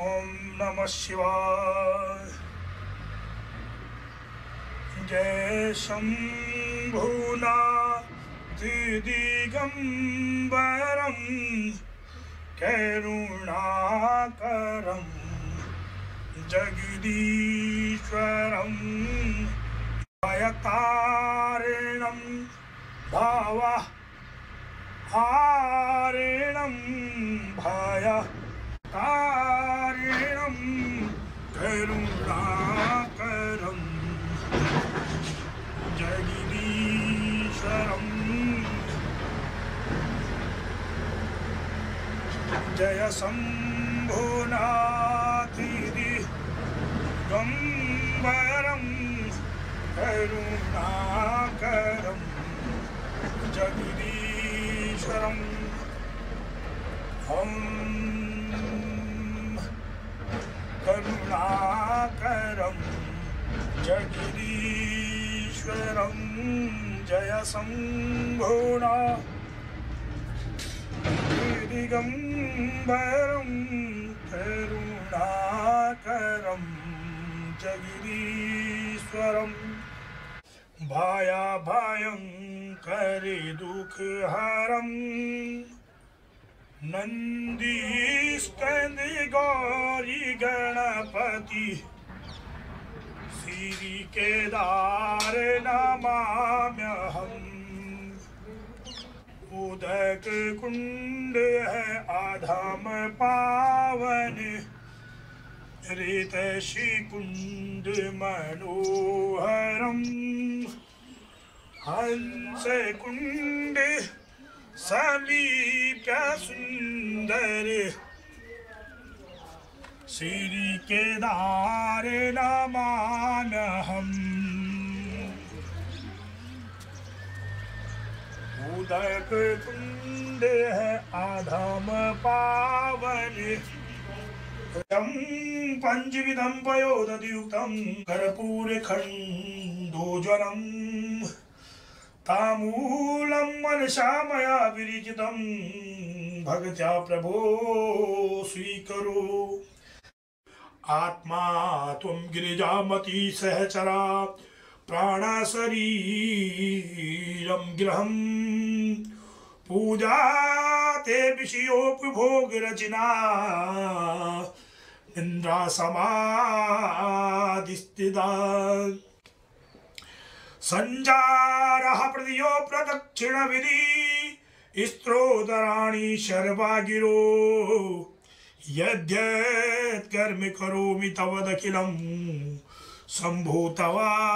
ओम नमः शिवाय। जय शंभुनाथ दिगंबरम करुणाकरम जगदीश्वरम भयतारिणं भवहारिणं भयतारिणं करुणाकरं जगदीश्वरं। जय शंभुनाथ दिगंबरम करुणाकरं जगदीश्वरं। हम करुणाकरं जगदीश्वरं। जय शंभुनाथ दिगंबरं करुणाकरं जगदीश्वरं। भाया भयंकरी दुख हरम नंदी स्कंद गौरी गणपति श्री केदार नमाम्यहम्। उदक कुंड है आधम पावन ऋतषि कुंड मनोहरम। हंस कुंड समीप्य सुंदर श्री केदार नमाम्यहम्। उदक कुंड है आधम पावन पंचविधं पयोदधियुक्तं कर्पूरखण्डोज्ज्वलं ताम्बूलं मनसा मया विरचितं भक्त्या प्रभो स्वीकरो। आत्मा त्वं गिरिजामती सहचरा प्राणशरीरं गृहं पूजा ते विषयोपभोग रचना इंद्रासमाधिस्थिता। संजारः प्रदियो प्रदक्षिण विधि स्त्रोदराणि शर्वागिरो। यद्यत् कर्म करोमि तवदखिलं शंभो तवाराधनम्।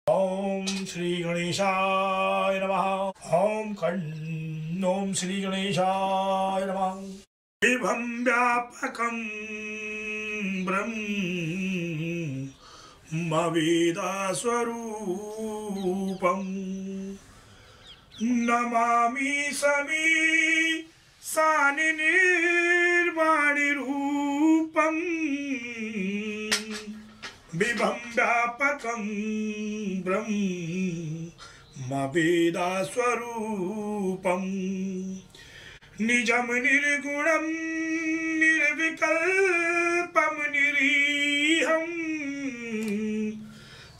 ओम श्री गणेशाय नमः। ओम श्री गणेशाय नमः। विभं व्यापकं ब्रह्मवेदस्वरूपं नमामि समीशानि निर्वाणि रूपं। विभं व्यापकं ब्रह्मवेदस्वरूपं निजं निर्गुणं निर्विकल्पं निरीहं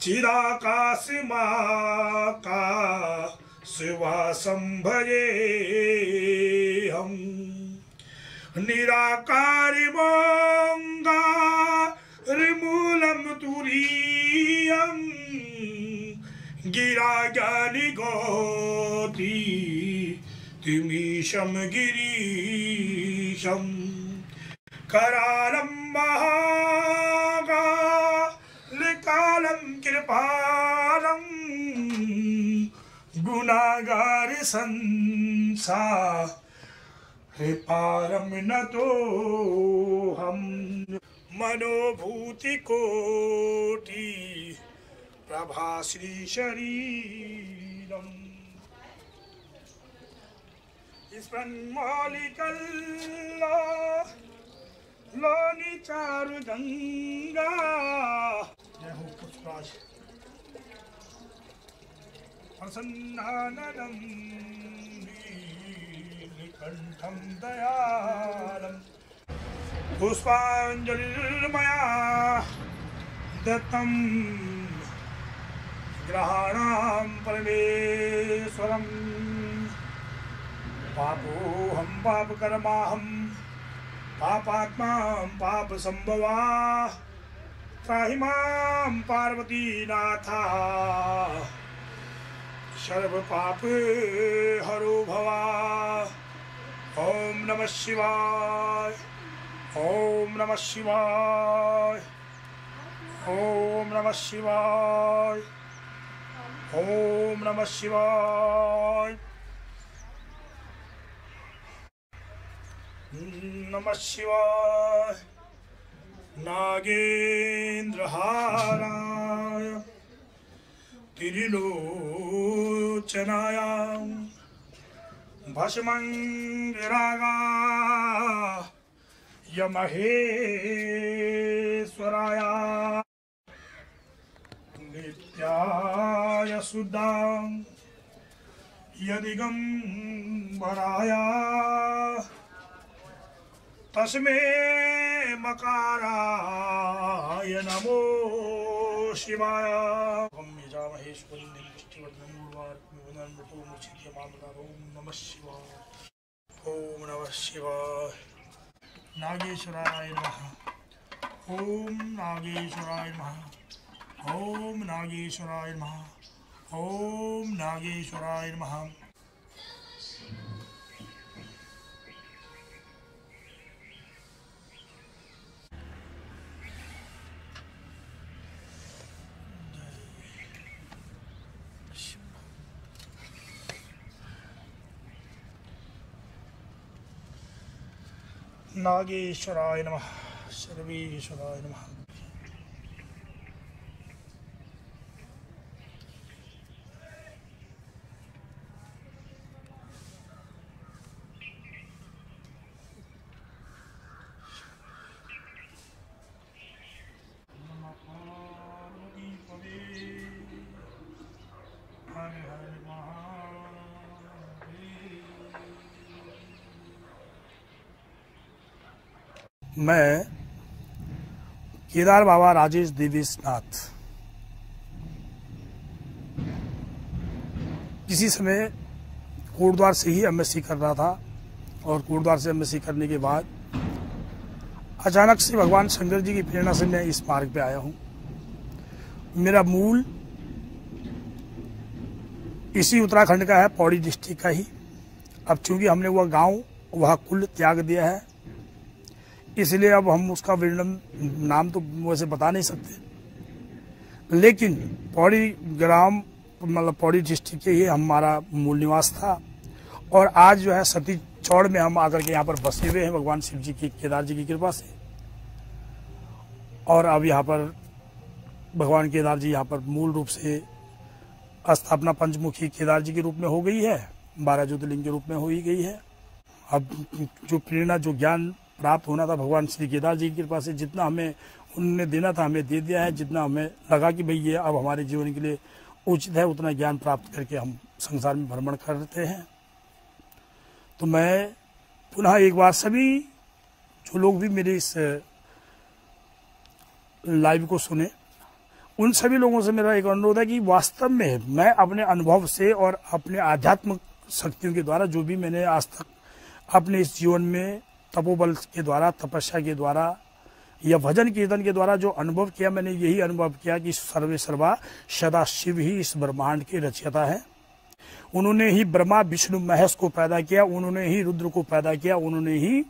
चिदाकाशमाकाशवासं भजेऽहं। निराकारिमोङ्कारमूलं तुरीयं गिराज्ञानिगोत्री तिमीशं गिरीशं करालं महाकालं कृपालं गुणागार संसारपारं नतोऽहं। मनोभूतिकोटि प्रभाश्री शरीरम् लोनी चारु गंगा। जय हो पुष्पराज। प्रसन्नाननं नीलकंठं दयाल पुष्पाञ्जलिर्मया दत्तं ग्रहाणां परमेश्वरम् पापोऽहं पापकर्माहं पापात्मा पापसंभवा त्राहि मां पार्वतीनाथा सर्वपाप हरो भवा। ओम नमः शिवाय, ओम नमः शिवाय, ओम नमः शिवाय, ओम नमः शिवाय, नमः शिवाय। नागेन्द्रहाराय त्रिलोचनाय भस्मङ्गरागाय महेश्वराय नित्याय शुद्धां यदिगम्बराय तस्मै मकाराय नमो शिवाय। ओम नमः शिवाय, ओम नमः शिवाय। नागेश्वराय नमः, ओम नागेश्वराय नमः, ओम नागेश्वराय नमः, ओम नागेश्वराय नमः। नागेश्वराय नमः, सर्वेश्वराय नमः। मैं केदार बाबा राजेश देवीसनाथ किसी समय कोटद्वार से ही एमएससी कर रहा था और कोटद्वार से एमएससी करने के बाद अचानक से भगवान शंकर जी की प्रेरणा से मैं इस मार्ग पे आया हूँ। मेरा मूल इसी उत्तराखंड का है, पौड़ी डिस्ट्रिक्ट का ही। अब चूंकि हमने वह गांव वह कुल त्याग दिया है, इसलिए अब हम उसका वर्णन नाम तो वैसे बता नहीं सकते, लेकिन पौड़ी ग्राम मतलब पौड़ी डिस्ट्रिक्ट के ही हमारा मूल निवास था। और आज जो है सती चौड़ में हम आकर के यहाँ पर बसे हुए हैं भगवान शिव जी की, केदार जी की कृपा से। और अब यहाँ पर भगवान केदार जी यहाँ पर मूल रूप से स्थापना पंचमुखी केदार जी के रूप में हो गई है, 12 ज्योतिर्लिंग के रूप में हो ही गई है। अब जो प्रेरणा जो ज्ञान प्राप्त होना था भगवान श्री केदार जी की कृपा से, जितना हमें उन्होंने देना था हमें दे दिया है। जितना हमें लगा कि भाई ये अब हमारे जीवन के लिए उचित है, उतना ज्ञान प्राप्त करके हम संसार में भ्रमण करते हैं। तो मैं पुनः एक बार सभी जो लोग भी मेरे इस लाइव को सुने, उन सभी लोगों से मेरा एक अनुरोध है कि वास्तव में मैं अपने अनुभव से और अपने आध्यात्मिक शक्तियों के द्वारा जो भी मैंने आज तक अपने इस जीवन में तपोबल के द्वारा, तपस्या के द्वारा या भजन कीर्तन के द्वारा जो अनुभव किया, मैंने यही अनुभव किया कि सर्वे सर्वा सदा शिव ही इस ब्रह्मांड के रचयिता है। उन्होंने ही ब्रह्मा विष्णु महेश को पैदा किया, उन्होंने ही रुद्र को पैदा किया, उन्होंने ही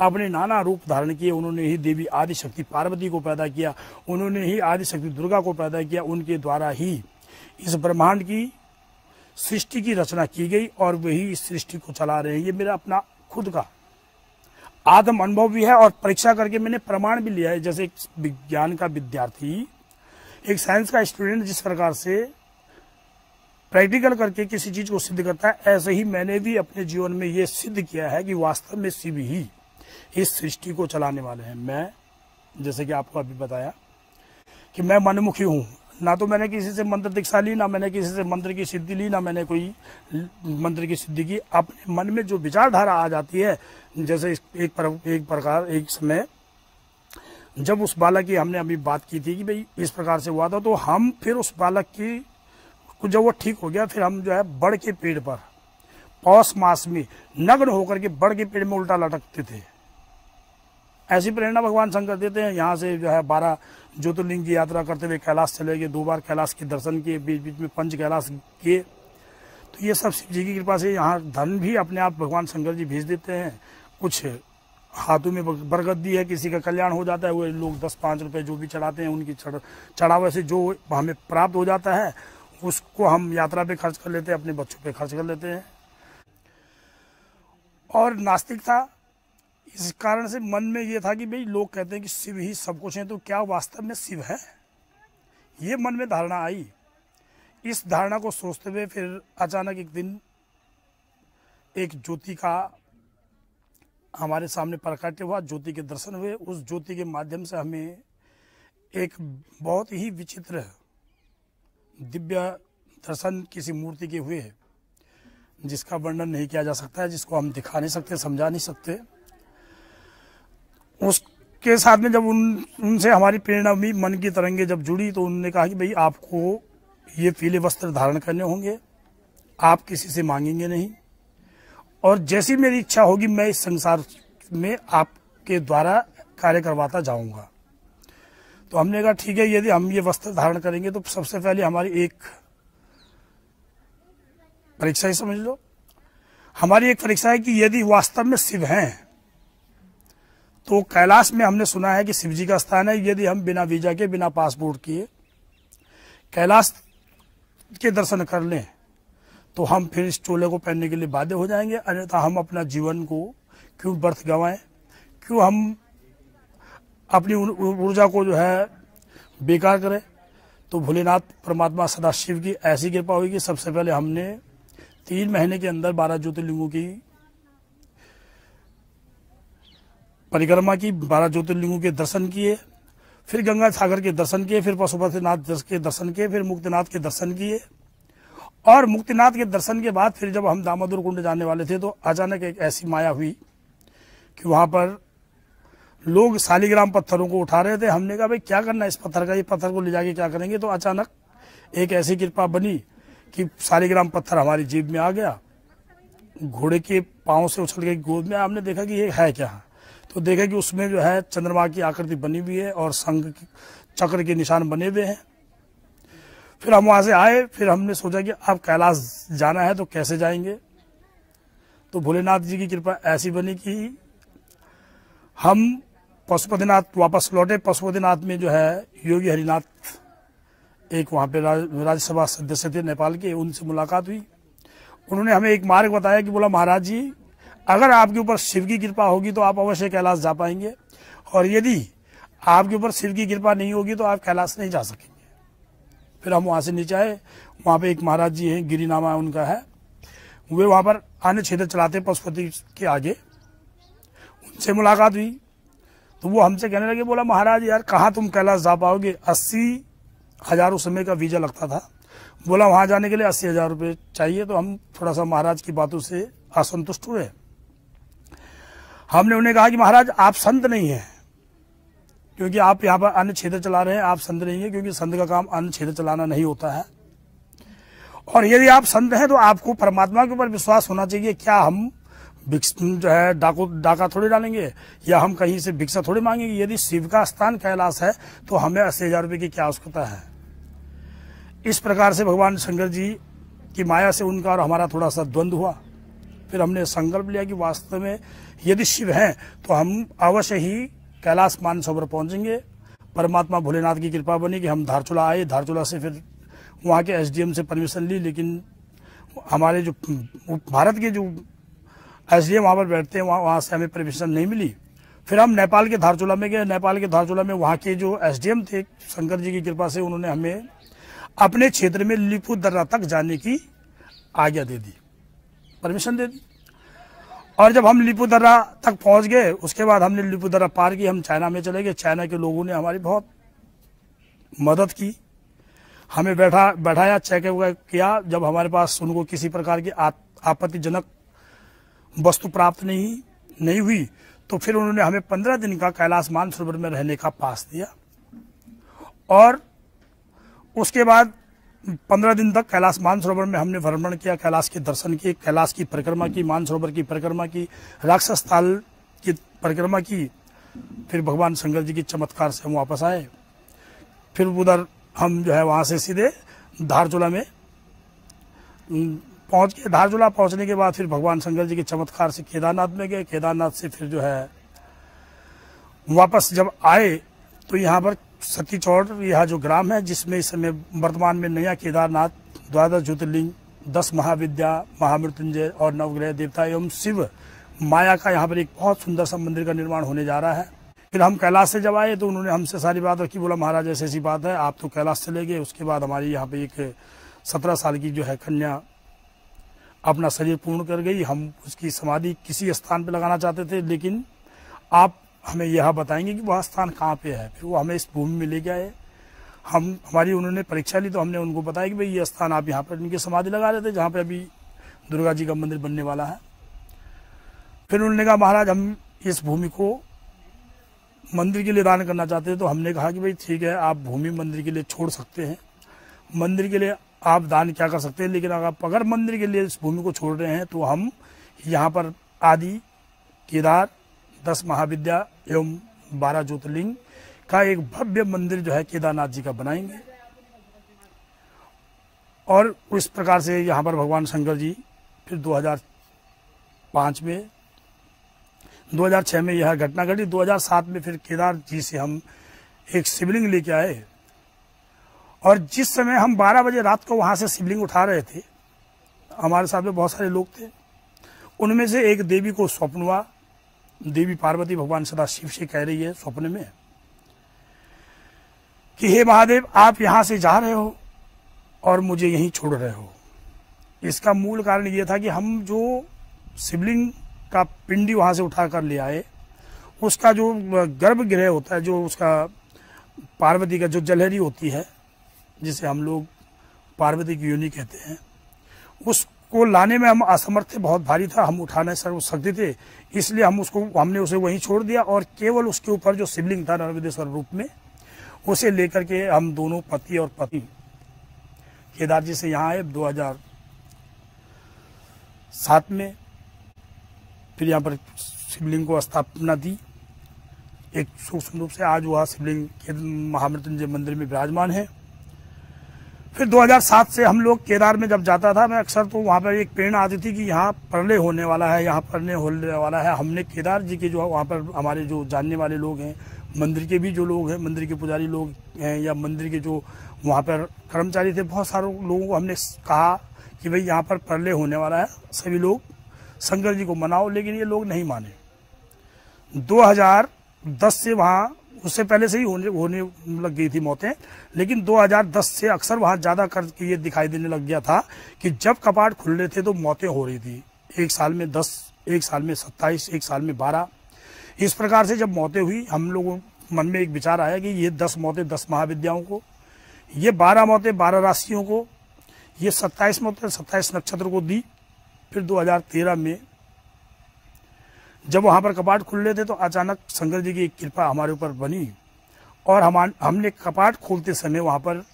अपने नाना रूप धारण किए, उन्होंने ही देवी आदि शक्ति पार्वती को पैदा किया, उन्होंने ही आदि शक्ति दुर्गा को पैदा किया। उनके द्वारा ही इस ब्रह्मांड की सृष्टि की रचना की गई और वही इस सृष्टि को चला रहे हैं। ये मेरा अपना खुद का आत्म अनुभव भी है और परीक्षा करके मैंने प्रमाण भी लिया है। जैसे एक विज्ञान का विद्यार्थी, एक साइंस का स्टूडेंट जिस प्रकार से प्रैक्टिकल करके किसी चीज को सिद्ध करता है, ऐसे ही मैंने भी अपने जीवन में ये सिद्ध किया है कि वास्तव में शिव ही इस सृष्टि को चलाने वाले हैं। मैं जैसे कि आपको अभी बताया कि मैं मनमुखी हूँ, ना तो मैंने किसी से मंत्र दीक्षा ली, ना मैंने किसी से मंत्र की सिद्धि ली, ना मैंने कोई मंत्र की सिद्धि की। अपने मन में जो विचारधारा आ जाती है, जैसे एक समय जब उस बालक की हमने अभी बात की थी कि भाई इस प्रकार से हुआ था, तो हम फिर उस बालक की जब वो ठीक हो गया, फिर हम जो है बड़ के पेड़ पर पौष मास में नग्न होकर के बड़ के पेड़ में उल्टा लटकते थे। ऐसी प्रेरणा भगवान शंकर देते हैं। यहाँ से जो है 12 ज्योतिर्लिंग की यात्रा करते हुए कैलाश चले गए, 2 बार कैलाश के दर्शन किए, बीच बीच में 5 कैलाश किए। तो ये सब शिव जी की कृपा से यहाँ धन भी अपने आप भगवान शंकर जी भेज देते हैं। कुछ हाथों में बरकत दी है, किसी का कल्याण हो जाता है, वो लोग 10-5 रुपए जो भी चढ़ाते हैं, उनकी चढ़ावे से जो हमें प्राप्त हो जाता है उसको हम यात्रा पे खर्च कर लेते हैं, अपने बच्चों पे खर्च कर लेते हैं। और नास्तिकता इस कारण से मन में ये था कि भाई लोग कहते हैं कि शिव ही सब कुछ है, तो क्या वास्तव में शिव है? ये मन में धारणा आई। इस धारणा को सोचते हुए फिर अचानक एक दिन एक ज्योति का हमारे सामने प्रकाट्य हुआ, ज्योति के दर्शन हुए। उस ज्योति के माध्यम से हमें एक बहुत ही विचित्र दिव्य दर्शन किसी मूर्ति के हुए, जिसका वर्णन नहीं किया जा सकता है, जिसको हम दिखा नहीं सकते, समझा नहीं सकते। उसके साथ में जब उनसे हमारी प्रेरणा हुई, मन की तरंगे जब जुड़ी, तो उन्होंने कहा कि भाई आपको ये पीले वस्त्र धारण करने होंगे, आप किसी से मांगेंगे नहीं, और जैसी मेरी इच्छा होगी मैं इस संसार में आपके द्वारा कार्य करवाता जाऊंगा। तो हमने कहा ठीक है, यदि हम ये वस्त्र धारण करेंगे तो सबसे पहले हमारी एक परीक्षा ही समझ लो। हमारी एक परीक्षा है कि यदि वास्तव में शिव हैं, तो कैलाश में हमने सुना है कि शिव जी का स्थान है। यदि हम बिना वीजा के, बिना पासपोर्ट किए कैलाश के दर्शन कर लें, तो हम फिर इस चोले को पहनने के लिए बाध्य हो जाएंगे। अन्यथा हम अपना जीवन को क्यों व्यर्थ गंवाएं, क्यों हम अपनी ऊर्जा को जो है बेकार करें। तो भोलेनाथ परमात्मा सदाशिव की ऐसी कृपा हुई कि सबसे पहले हमने 3 महीने के अंदर 12 ज्योतिर्लिंगों की परिक्रमा की, 12 ज्योतिर्लिंगों के दर्शन किए, फिर गंगा सागर के दर्शन किए, फिर पशुपतिनाथ के दर्शन किए, फिर मुक्तिनाथ के दर्शन किए। और मुक्तिनाथ के दर्शन के बाद फिर जब हम दामोदर कुंड जाने वाले थे, तो अचानक एक ऐसी माया हुई कि वहां पर लोग शालिग्राम पत्थरों को उठा रहे थे। हमने कहा भाई क्या करना है इस पत्थर का, ये पत्थर को ले जाके क्या करेंगे। तो अचानक एक ऐसी कृपा बनी कि शालिग्राम पत्थर हमारी जेब में आ गया, घोड़े के पांव से उछल के गोद में। हमने देखा कि ये है क्या, तो देखा कि उसमें जो है चंद्रमा की आकृति बनी हुई है और शंख चक्र के निशान बने हुए हैं। फिर हम वहां से आए, फिर हमने सोचा कि अब कैलाश जाना है तो कैसे जाएंगे। तो भोलेनाथ जी की कृपा ऐसी बनी कि हम पशुपतिनाथ वापस लौटे। पशुपतिनाथ में जो है योगी हरिनाथ एक वहां पे राज्यसभा सदस्य थे नेपाल के, उनसे मुलाकात हुई। उन्होंने हमें एक मार्ग बताया कि बोला महाराज जी, अगर आपके ऊपर शिव की कृपा होगी तो आप अवश्य कैलाश जा पाएंगे, और यदि आपके ऊपर शिव की कृपा नहीं होगी तो आप कैलाश नहीं जा सकेंगे। फिर हम वहां से नीचे आए, वहां पे एक महाराज जी हैं, गिरी नामा उनका है, वे वहां पर अन्य क्षेत्र चलाते पशुपति के आगे। उनसे मुलाकात हुई तो वो हमसे कहने लगे, बोला महाराज यार कहाँ तुम कैलाश जा पाओगे, 80,000 उस समय का वीजा लगता था। बोला वहां जाने के लिए 80,000 रुपये चाहिए। तो हम थोड़ा सा महाराज की बातों से असंतुष्ट हुए। हमने उन्हें कहा कि महाराज आप संत नहीं हैं, क्योंकि आप यहाँ पर अन्य क्षेत्र चला रहे हैं, आप संत नहीं है, क्योंकि संत का काम अन्य क्षेत्र चलाना नहीं होता है। और यदि आप संत हैं तो आपको परमात्मा के ऊपर विश्वास होना चाहिए। क्या हम जो है डाका थोड़ी डालेंगे, या हम कहीं से भिक्षा थोड़ी मांगेंगे। यदि शिव का स्थान कैलाश है तो हमें 80,000 रुपये की क्या आवश्यकता है। इस प्रकार से भगवान शंकर जी की माया से उनका और हमारा थोड़ा सा द्वंद्व हुआ। फिर हमने संकल्प लिया कि वास्तव में यदि शिव हैं तो हम अवश्य ही कैलाश मानसरोवर पहुंचेंगे। परमात्मा भोलेनाथ की कृपा बनी कि हम धारचूला आए। धारचूला से फिर वहाँ के एसडीएम से परमिशन ली, लेकिन हमारे जो भारत के जो एसडीएम वहाँ पर बैठते हैं वहाँ से हमें परमिशन नहीं मिली। फिर हम नेपाल के धारचूला में गए। नेपाल के धारचूला में वहाँ के जो एसडीएम थे, शंकर जी की कृपा से उन्होंने हमें अपने क्षेत्र में लिपू दर्रा तक जाने की आज्ञा दे दी, परमिशन दे दी। और जब हम लिपू दर्रा तक पहुंच गए, उसके बाद हमने लिपू दर्रा पार की, हम चाइना में चले गए। चाइना के लोगों ने हमारी बहुत मदद की। हमें बैठाया, चेक किया। जब हमारे पास उनको किसी प्रकार की आपत्तिजनक वस्तु प्राप्त नहीं हुई तो फिर उन्होंने हमें 15 दिन का कैलाश मानसरोवर में रहने का पास दिया और उसके बाद 15 दिन तक कैलाश मानसरोवर में हमने भ्रमण किया, कैलाश के दर्शन किए, कैलाश की परिक्रमा की, मानसरोवर की परिक्रमा की, राक्षस ताल की परिक्रमा की। फिर भगवान शंकर जी के चमत्कार से हम वापस आए। फिर उधर हम जो है वहां से सीधे धारचूला में पहुंच गए। धारचूला पहुंचने के बाद फिर भगवान शंकर जी के चमत्कार से केदारनाथ में गए। केदारनाथ से फिर जो है वापस जब आए तो यहाँ पर सती चौड़, यह जो ग्राम है जिसमें इस समय वर्तमान में नया केदारनाथ, 12 ज्योतिर्लिंग, 10 महाविद्या, महामृत्युंजय और नवग्रह देवता एवं शिव माया का यहाँ पर एक बहुत सुंदर सा मंदिर का निर्माण होने जा रहा है। फिर हम कैलाश से जब आए तो उन्होंने हमसे सारी बात रखी, बोला महाराज ऐसी ऐसी बात है, आप तो कैलाश चले गए। उसके बाद हमारी यहाँ पे एक 17 साल की जो है कन्या अपना शरीर पूर्ण कर गई। हम उसकी समाधि किसी स्थान पे लगाना चाहते थे, लेकिन आप हमें यह बताएंगे कि वह स्थान कहाँ पे है। फिर वो हमें इस भूमि में ले गए। हमारी उन्होंने परीक्षा ली तो हमने उनको बताया कि भाई ये स्थान आप यहाँ पर इनकी समाधि लगा रहे थे, जहाँ पे अभी दुर्गा जी का मंदिर बनने वाला है। फिर उन्होंने कहा महाराज हम इस भूमि को मंदिर के लिए दान करना चाहते हैं। तो हमने कहा कि भाई ठीक है, आप भूमि मंदिर के लिए छोड़ सकते हैं, मंदिर के लिए आप दान क्या कर सकते हैं, लेकिन अगर मंदिर के लिए इस भूमि को छोड़ रहे हैं तो हम यहाँ पर आदि केदार, 10 महाविद्या एवं 12 ज्योतिर्लिंग का एक भव्य मंदिर जो है केदारनाथ जी का बनाएंगे। और इस प्रकार से यहाँ पर भगवान शंकर जी फिर 2005 में, 2006 में यह घटना घटी। 2007 में फिर केदार जी से हम एक शिवलिंग लेके आए और जिस समय हम 12 बजे रात को वहां से शिवलिंग उठा रहे थे, हमारे साथ में बहुत सारे लोग थे। उनमें से एक देवी को स्वप्न हुआ। देवी पार्वती भगवान सदाशिव से कह रही है स्वप्न में कि हे महादेव, आप यहां से जा रहे हो और मुझे यहीं छोड़ रहे हो। इसका मूल कारण यह था कि हम जो शिवलिंग का पिंडी वहां से उठा कर ले आए, उसका जो गर्भगृह होता है, जो उसका पार्वती का जो जलहरी होती है जिसे हम लोग पार्वती की योनि कहते हैं, उसको लाने में हम असमर्थ थे, बहुत भारी था, हम उठा नहीं सकते थे। इसलिए हमने उसे वहीं छोड़ दिया और केवल उसके ऊपर जो शिवलिंग था नर्मदेश्वर रूप में, उसे लेकर के हम दोनों पति और पत्नी केदार जी से यहाँ आए 2007 में। फिर यहाँ पर शिवलिंग को स्थापना दी एक सूक्ष्म रूप से। आज वह शिवलिंग महामृत्युंजय मंदिर में विराजमान है। फिर 2007 से हम लोग केदार में जब जाता था मैं अक्सर, तो वहाँ पर एक प्रेरणा आती थी कि यहाँ प्रलय होने वाला है, यहाँ प्रलय होने वाला है। हमने केदार जी के जो वहाँ पर हमारे जो जानने वाले लोग हैं, मंदिर के भी जो लोग हैं, मंदिर के पुजारी लोग हैं या मंदिर के जो वहाँ पर कर्मचारी थे, बहुत सारे लोगों को हमने कहा कि भाई यहाँ पर प्रलय होने वाला है, सभी लोग शंकर जी को मनाओ, लेकिन ये लोग नहीं माने। 2010 से वहाँ, उससे पहले से ही होने लग गई थी मौतें, लेकिन 2010 से अक्सर वहाँ ज्यादा करके ये दिखाई देने लग गया था कि जब कपाट खुल रहे थे तो मौतें हो रही थी। एक साल में 10, एक साल में 27, एक साल में 12, इस प्रकार से जब मौतें हुई, हम लोगों मन में एक विचार आया कि ये 10 मौतें 10 महाविद्याओं को, ये 12 मौतें 12 राशियों को, ये 27 मौतें 27 नक्षत्र को दी। फिर 2013 में जब वहां पर कपाट खुल रहे थे तो अचानक शंकर जी की एक कृपा हमारे ऊपर बनी और हमने कपाट खोलते समय वहां पर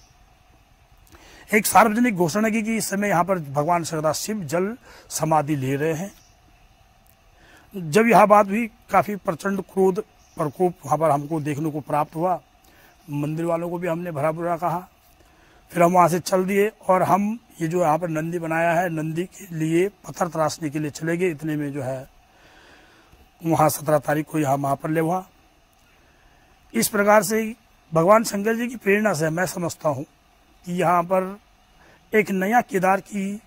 एक सार्वजनिक घोषणा की कि इस समय यहाँ पर भगवान सदाशिव जल समाधि ले रहे हैं। जब यह बात हुई, काफी प्रचंड क्रोध प्रकोप वहां पर हमको देखने को प्राप्त हुआ। मंदिर वालों को भी हमने भरा बुरा कहा। फिर हम वहां से चल दिए और हम ये जो यहाँ पर नंदी बनाया है, नंदी के लिए पत्थर तराशने के लिए चले गए। इतने में जो है वहां 17 तारीख को यहाँ महाप्रलय हुआ। इस प्रकार से भगवान शंकर जी की प्रेरणा से मैं समझता हूँ कि यहाँ पर एक नया केदार की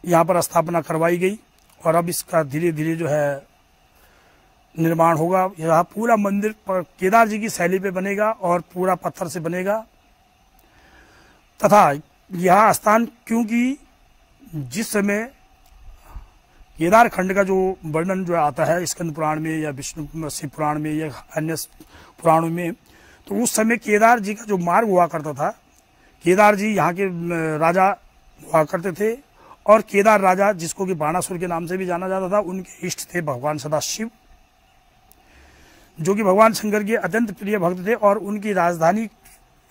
यहाँ पर स्थापना करवाई गई और अब इसका धीरे धीरे जो है निर्माण होगा। यहाँ पूरा मंदिर पर केदार जी की शैली पे बनेगा और पूरा पत्थर से बनेगा। तथा यह स्थान, क्योंकि जिस समय केदार खंड का जो वर्णन जो आता है स्कंद पुराण में या विष्णु शिव पुराण में या अन्य पुराणों में, तो उस समय केदार जी का जो मार्ग हुआ करता था केदार जी यहाँ के राजा हुआ करते थे, और केदार राजा, जिसको कि बाणासुर के नाम से भी जाना जाता था, उनके इष्ट थे भगवान सदाशिव, जो कि भगवान शंकर के अत्यंत प्रिय भक्त थे। और उनकी राजधानी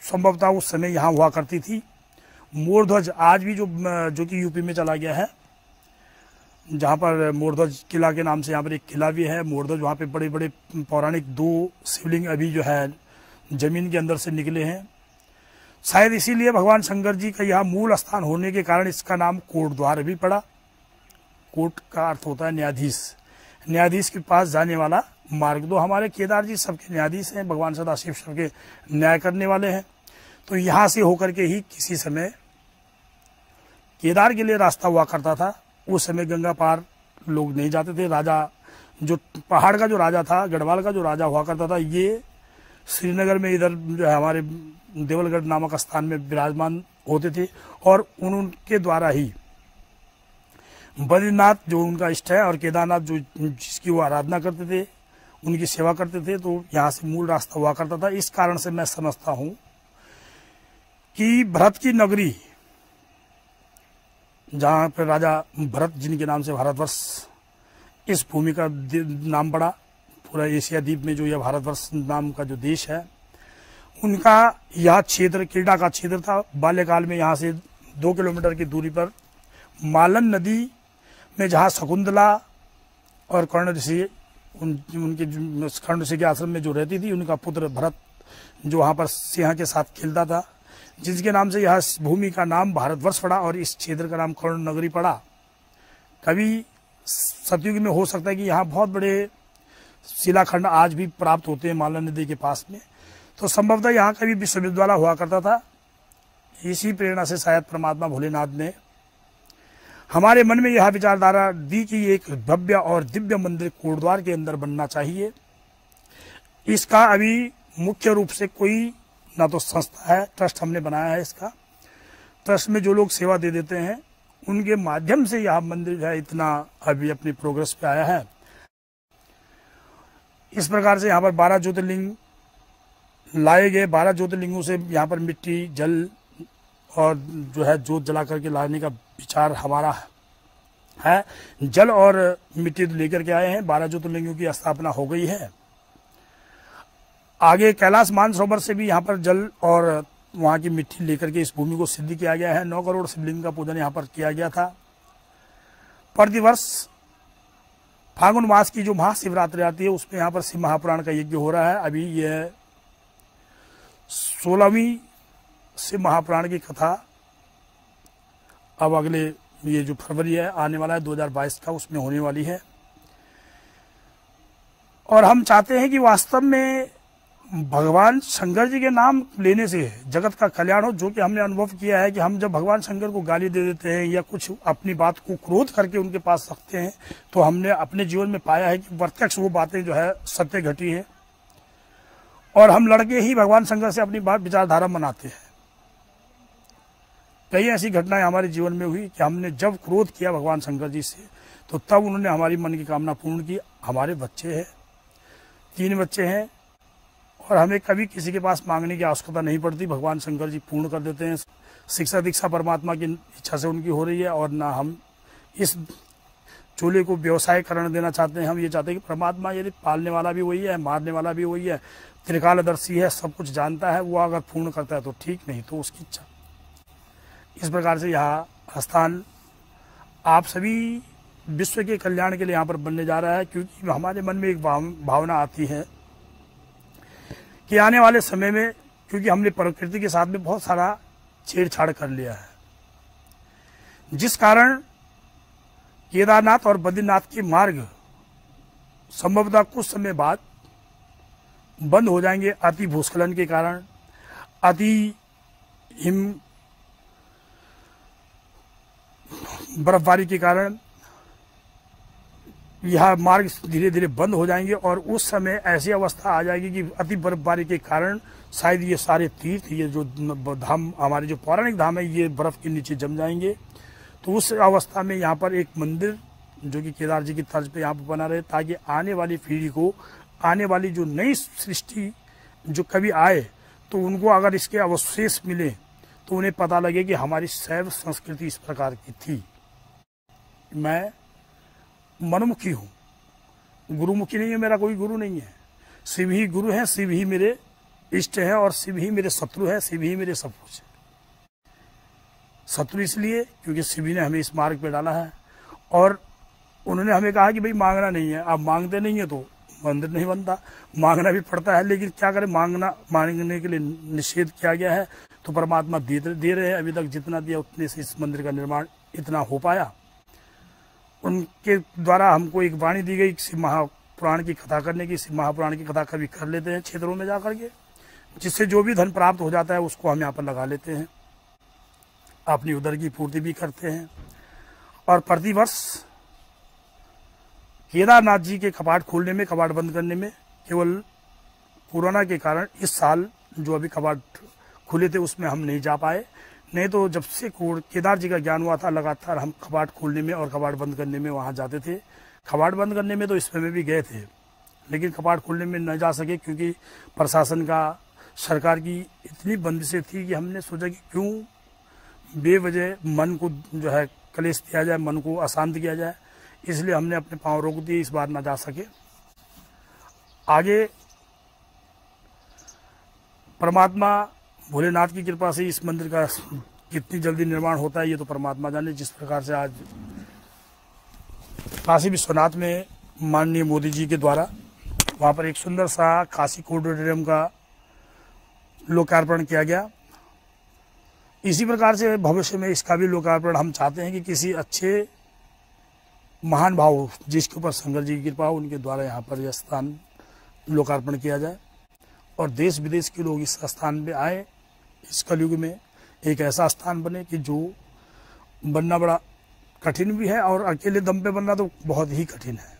संभवतः उस समय यहाँ हुआ करती थी मोरध्वज, आज भी जो कि यूपी में चला गया है, जहाँ पर मोरध्वज किला के नाम से यहाँ पर एक किला भी है मोरध्वज। वहाँ पे बड़े बड़े पौराणिक 2 शिवलिंग अभी जो है जमीन के अंदर से निकले हैं। शायद इसीलिए भगवान शंकर जी का यहाँ मूल स्थान होने के कारण इसका नाम कोटद्वार भी पड़ा। कोट का अर्थ होता है न्यायाधीश, न्यायाधीश के पास जाने वाला मार्ग। तो हमारे केदार जी सबके न्यायाधीश हैं, भगवान सदाशिव सबके न्याय करने वाले हैं। तो यहाँ से होकर के ही किसी समय केदार के लिए रास्ता हुआ करता था। उस समय गंगा पार लोग नहीं जाते थे। राजा, जो पहाड़ का जो राजा था, गढ़वाल का जो राजा हुआ करता था, ये श्रीनगर में इधर जो है हमारे देवलगढ़ नामक स्थान में विराजमान होते थे, और उनके द्वारा ही बद्रीनाथ जो उनका इष्ट है और केदारनाथ जो जिसकी वो आराधना करते थे, उनकी सेवा करते थे। तो यहाँ से मूल रास्ता हुआ करता था। इस कारण से मैं समझता हूँ कि भरत की नगरी, जहाँ पर राजा भरत जिनके नाम से भारतवर्ष इस भूमि का नाम पड़ा, पूरा एशिया द्वीप में जो यह भारतवर्ष नाम का जो देश है, उनका यह क्षेत्र क्रीड़ा का क्षेत्र था। बाल्यकाल में यहाँ से 2 किलोमीटर की दूरी पर मालन नदी में जहाँ शकुंतला और कर्ण ऋषि उनके कर्ण ऋषि के आश्रम में जो रहती थी, उनका पुत्र भरत जो वहाँ पर सिंह के साथ खेलता था, जिसके नाम से यह भूमि का नाम भारतवर्ष पड़ा और इस क्षेत्र का नाम कर्ण नगरी पड़ा। कभी सतयुग में हो सकता है कि यहाँ बहुत बड़े शिलाखंड आज भी प्राप्त होते हैं मालन नदी के पास में। तो संभवतः यहाँ का भी विश्वविद्यालय हुआ करता था। इसी प्रेरणा से शायद परमात्मा भोलेनाथ ने हमारे मन में यह विचारधारा दी कि एक भव्य और दिव्य मंदिर कोटद्वार के अंदर बनना चाहिए। इसका अभी मुख्य रूप से कोई ना तो संस्था है, ट्रस्ट हमने बनाया है। इसका ट्रस्ट में जो लोग सेवा दे देते हैं, उनके माध्यम से यह मंदिर जो है इतना अभी अपनी प्रोग्रेस पे आया है। इस प्रकार से यहाँ पर 12 ज्योतिर्लिंग लाए गए। 12 ज्योतिर्लिंगों से यहाँ पर मिट्टी, जल और जो है जोत जला करके लाने का विचार हमारा है। जल और मिट्टी लेकर के आए हैं। 12 ज्योतिर्लिंगों की स्थापना हो गई है। आगे कैलाश मानसरोवर से भी यहाँ पर जल और वहाँ की मिट्टी लेकर के इस भूमि को सिद्ध किया गया है। 9 करोड़ शिवलिंग का पूजन यहाँ पर किया गया था। प्रतिवर्ष फागुन मास की जो महाशिवरात्रि आती है, उसमें यहाँ पर शिव महापुराण का यज्ञ हो रहा है। अभी यह 16वीं शिव महापुराण की कथा अब अगले ये जो फरवरी है आने वाला है 2022 का, उसमें होने वाली है। और हम चाहते हैं कि वास्तव में भगवान शंकर जी के नाम लेने से जगत का कल्याण हो। जो कि हमने अनुभव किया है कि हम जब भगवान शंकर को गाली दे देते हैं या कुछ अपनी बात को क्रोध करके उनके पास रखते हैं, तो हमने अपने जीवन में पाया है कि प्रत्यक्ष वो बातें जो है सत्य घटी है, और हम लड़के ही भगवान शंकर से अपनी बात विचारधारा मनाते हैं। कई ऐसी घटनाएं हमारे जीवन में हुई कि हमने जब क्रोध किया भगवान शंकर जी से, तो तब उन्होंने हमारी मन की कामना पूर्ण की। हमारे बच्चे हैं, 3 बच्चे हैं, और हमें कभी किसी के पास मांगने की आवश्यकता नहीं पड़ती। भगवान शंकर जी पूर्ण कर देते हैं। शिक्षा दीक्षा परमात्मा की इच्छा से उनकी हो रही है, और ना हम इस चूल्हे को व्यवसायकरण देना चाहते हैं। हम ये चाहते हैं कि परमात्मा यदि पालने वाला भी वही है, मारने वाला भी वही है, त्रिकालदर्शी है, सब कुछ जानता है, वो अगर पूर्ण करता है तो ठीक, नहीं तो उसकी इच्छा। इस प्रकार से यह स्थान आप सभी विश्व के कल्याण के लिए यहाँ पर बनने जा रहा है। क्योंकि हमारे मन में एक भावना आती है कि आने वाले समय में, क्योंकि हमने प्रकृति के साथ में बहुत सारा छेड़छाड़ कर लिया है, जिस कारण केदारनाथ और बद्रीनाथ के मार्ग संभवतः कुछ समय बाद बंद हो जाएंगे। अति भूस्खलन के कारण, अति हिम बर्फबारी के कारण यह मार्ग धीरे धीरे बंद हो जाएंगे, और उस समय ऐसी अवस्था आ जाएगी कि अति बर्फबारी के कारण शायद ये सारे तीर्थ, ये जो धाम, हमारे जो पौराणिक धाम है, ये बर्फ के नीचे जम जाएंगे। तो उस अवस्था में यहाँ पर एक मंदिर जो कि केदार जी की तर्ज पे यहाँ पर बना रहे, ताकि आने वाली पीढ़ी को, आने वाली जो नई सृष्टि जो कभी आए, तो उनको अगर इसके अवशेष मिले तो उन्हें पता लगे कि हमारी शैव संस्कृति इस प्रकार की थी। मैं मनमुखी हूँ, गुरुमुखी नहीं है, मेरा कोई गुरु नहीं है। शिव ही गुरु हैं, शिव ही मेरे इष्ट हैं और शिव ही मेरे शत्रु हैं, शिव ही मेरे सब कुछ है। शत्रु इसलिए क्योंकि शिव ही ने हमें इस मार्ग पे डाला है और उन्होंने हमें कहा कि भाई मांगना नहीं है। आप मांगते नहीं है तो मंदिर नहीं बनता, मांगना भी पड़ता है, लेकिन क्या करें, मांगने के लिए निषेध किया गया है। तो परमात्मा दे रहे हैं, अभी तक जितना दिया उतने से इस मंदिर का निर्माण इतना हो पाया। उनके द्वारा हमको एक वाणी दी गई शिव महापुराण की कथा करने की। शिव महापुराण की कथा कभी कर लेते हैं क्षेत्रों में जाकर के, जिससे जो भी धन प्राप्त हो जाता है उसको हम यहाँ पर लगा लेते हैं, अपनी उदर की पूर्ति भी करते हैं। और प्रतिवर्ष केदारनाथ जी के कपाट खोलने में, कपाट बंद करने में, केवल कोरोना के कारण इस साल जो अभी कपाट खुले थे उसमें हम नहीं जा पाए। नहीं तो जब से केदार जी का ज्ञान हुआ था लगातार हम कपाट खोलने में और कपाट बंद करने में वहाँ जाते थे। कपाट बंद करने में तो इस समय भी गए थे, लेकिन कपाट खोलने में न जा सके क्योंकि प्रशासन का, सरकार की इतनी बंदिशें थी कि हमने सोचा कि क्यों बेवजह मन को जो है कलेश दिया जाए, मन को अशांत किया जाए, इसलिए हमने अपने पांव रोक दिए, इस बार न जा सके। आगे परमात्मा भोलेनाथ की कृपा से इस मंदिर का कितनी जल्दी निर्माण होता है ये तो परमात्मा जाने। जिस प्रकार से आज काशी विश्वनाथ में माननीय मोदी जी के द्वारा वहाँ पर एक सुंदर सा काशी कोर्डोरियम का लोकार्पण किया गया, इसी प्रकार से भविष्य में इसका भी लोकार्पण हम चाहते हैं कि किसी अच्छे महान भाव जिसके ऊपर शंकर जी की कृपा हो उनके द्वारा यहाँ पर यह स्थान लोकार्पण किया जाए और देश विदेश के लोग इस स्थान पे आए। इस कलयुग में एक ऐसा स्थान बने कि जो बनना बड़ा कठिन भी है और अकेले दम पे बनना तो बहुत ही कठिन है।